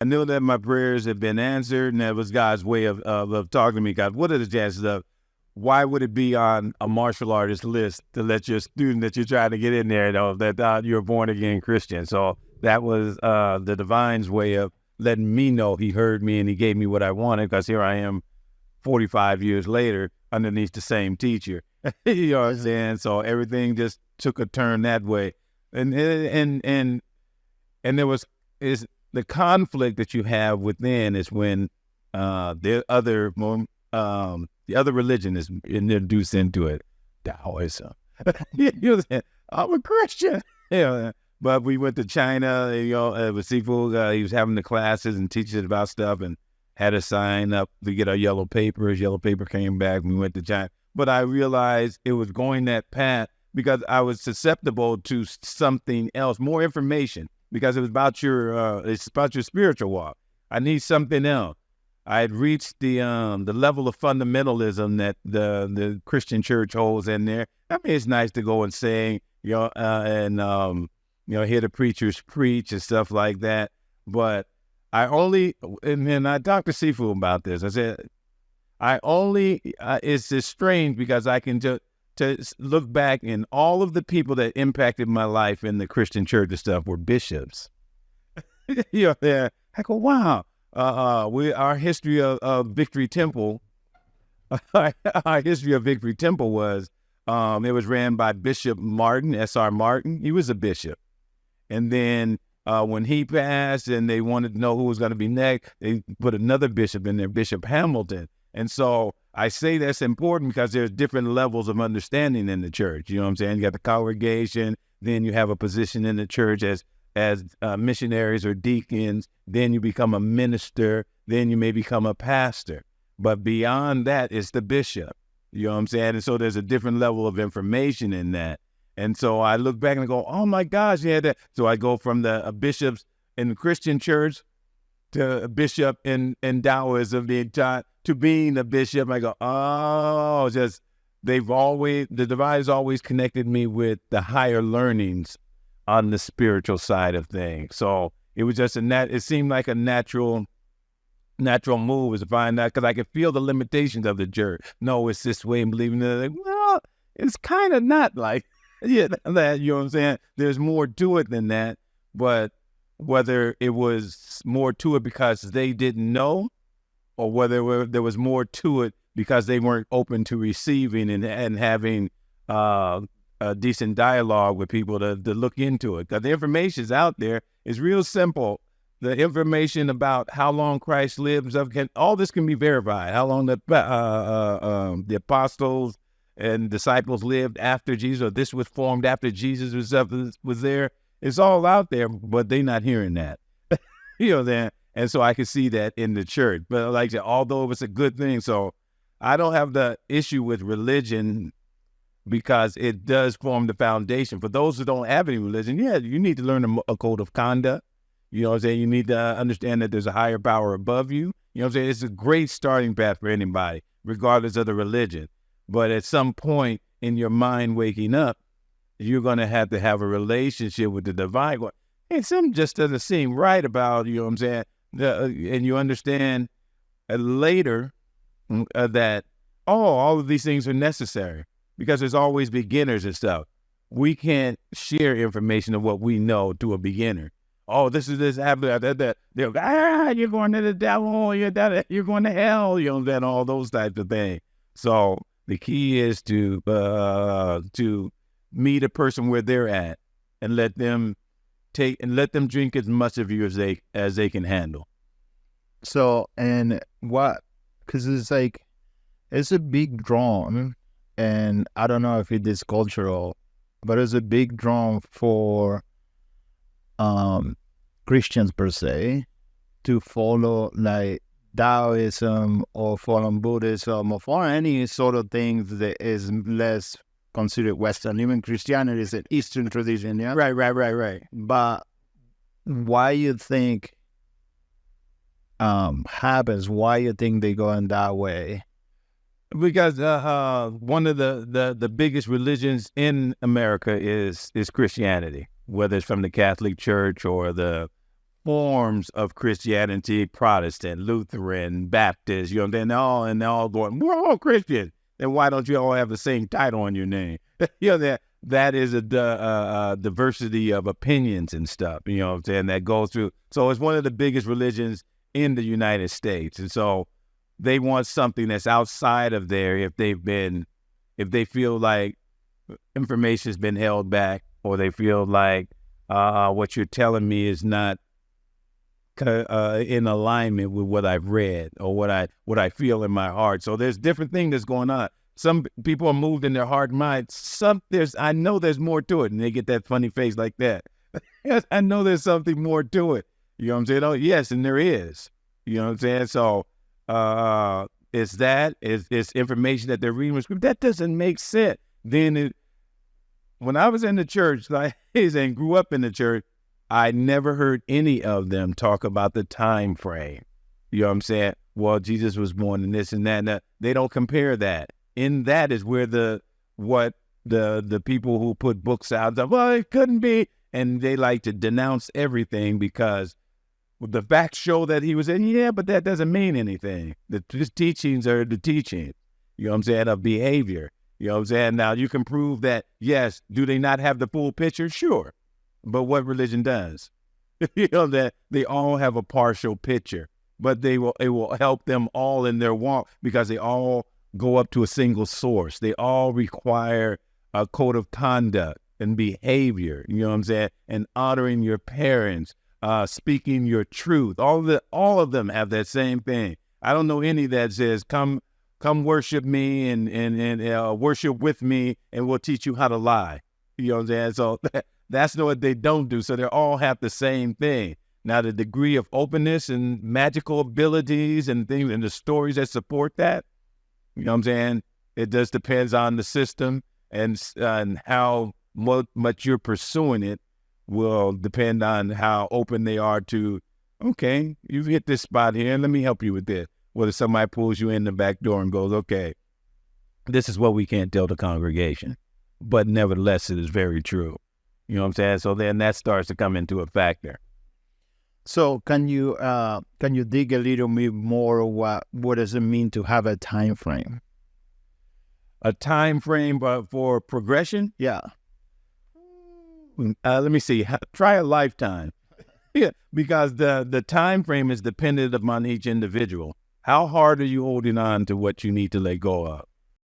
I knew that my prayers had been answered, and that was God's way of talking to me. God, what are the chances of, why would it be on a martial artist list to let your student that you're trying to get in there know that you're a born-again Christian? So that was the divine's way of letting me know he heard me and he gave me what I wanted, because here I am 45 years later underneath the same teacher. You know what I'm saying? So everything just took a turn that way. And there was the conflict that you have within is when the other religion is introduced into it. Daoism. You know what I'm saying? I'm a Christian. Yeah. But we went to China, with Sifu. He was having the classes and teaching about stuff, and had a sign up to get our yellow paper. His yellow paper came back. We went to China. But I realized it was going that path because I was susceptible to something else, more information, because it was about it's about your spiritual walk. I need something else. I had reached the level of fundamentalism that the Christian church holds in there. I mean, it's nice to go and sing, hear the preachers preach and stuff like that. But and I talked to Sifu about this. I said, it's just strange because I can just to look back, and all of the people that impacted my life in the Christian church and stuff were bishops. I go, wow. Our history of Victory Temple, our history of Victory Temple was, it was ran by Bishop Martin, S.R. Martin. He was a bishop. And then when he passed and they wanted to know who was going to be next, they put another bishop in there, Bishop Hamilton. And so I say that's important because there's different levels of understanding in the church. You know what I'm saying? You got the congregation, then you have a position in the church as missionaries or deacons, then you become a minister, then you may become a pastor. But beyond that, it's the bishop. You know what I'm saying? And so there's a different level of information in that. And so I look back and I go, oh my gosh, yeah, that. So I go from the bishops in the Christian church to a bishop in Daoism, to being a bishop. I go, oh, the divine has always connected me with the higher learnings on the spiritual side of things. So it was just it seemed like a natural move is to find out, because I could feel the limitations of the church. No, it's this way, and believing that. Like, well, it's kind of not like that. You know what I'm saying? There's more to it than that. But whether it was more to it because they didn't know, or whether there was more to it because they weren't open to receiving and having a decent dialogue with people to look into it. Because the information's out there. It's real simple. The information about how long Christ lived, all this can be verified. How long the apostles and disciples lived after Jesus, or this was formed after Jesus was there. It's all out there, but they're not hearing that. You know that. And so I can see that in the church. But like I said, although it was a good thing, so I don't have the issue with religion, because it does form the foundation. For those who don't have any religion, you need to learn a code of conduct. You know what I'm saying? You need to understand that there's a higher power above you. You know what I'm saying? It's a great starting path for anybody, regardless of the religion. But at some point in your mind waking up, you're going to have a relationship with the divine. Hey, something just doesn't seem right about, you know what I'm saying? And you understand later that, all of these things are necessary, because there's always beginners and stuff. We can't share information of what we know to a beginner. Oh, this is this, that. They'll go, you're going to the devil, you're going to hell, you know, that, all those types of things. So the key is to meet a person where they're at, and let them drink as much of you as they can handle. So, and what? Because it's like, it's a big draw, and I don't know if it is cultural, but it's a big draw for Christians per se to follow like Taoism or follow Buddhism or follow any sort of things that is less considered Western. Even Christianity is an Eastern tradition, yeah? Right. But why you think happens? Why you think they go in that way? Because one of the biggest religions in America is Christianity, whether it's from the Catholic Church or the forms of Christianity, Protestant, Lutheran, Baptist, you know, they're all going, we're all Christian. Then why don't you all have the same title on your name? You know, that is a diversity of opinions and stuff, you know what I'm saying, that goes through. So it's one of the biggest religions in the United States. And so they want something that's outside of there if they feel like information's been held back, or they feel like what you're telling me is not in alignment with what I've read or what I feel in my heart. So there's different things that's going on. Some people are moved in their heart and mind. I know there's more to it, and they get that funny face like that. I know there's something more to it. You know what I'm saying? Oh, yes, and there is. You know what I'm saying? So it's information that they're reading. That doesn't make sense. Then when I was in the church, like, and grew up in the church, I never heard any of them talk about the time frame. You know what I'm saying? Well, Jesus was born in this and that. And that. They don't compare that. In that is where the people who put books out, well, it couldn't be, and they like to denounce everything because the facts show that he was in. Yeah, but that doesn't mean anything. The teachings are the teaching. You know what I'm saying? Of behavior. You know what I'm saying? Now you can prove that. Yes. Do they not have the full picture? Sure. But what religion does, you know, that they all have a partial picture, but it will help them all in their walk because they all go up to a single source. They all require a code of conduct and behavior, you know what I'm saying? And honoring your parents, speaking your truth. All of them have that same thing. I don't know any that says, come worship me and worship with me, and we'll teach you how to lie. You know what I'm saying? So that's what they don't do. So they all have the same thing. Now, the degree of openness and magical abilities and things and the stories that support that, you know what I'm saying? It just depends on the system, and how much you're pursuing it will depend on how open they are to, okay, you've hit this spot here, let me help you with this. Whether somebody pulls you in the back door and goes, okay, this is what we can't tell the congregation, but nevertheless, it is very true. You know what I'm saying? So then that starts to come into a factor. So can you dig a little bit more? What does it mean to have a time frame? A time frame for progression? Yeah. Let me see. Try a lifetime. Yeah, because the time frame is dependent upon each individual. How hard are you holding on to what you need to let go of?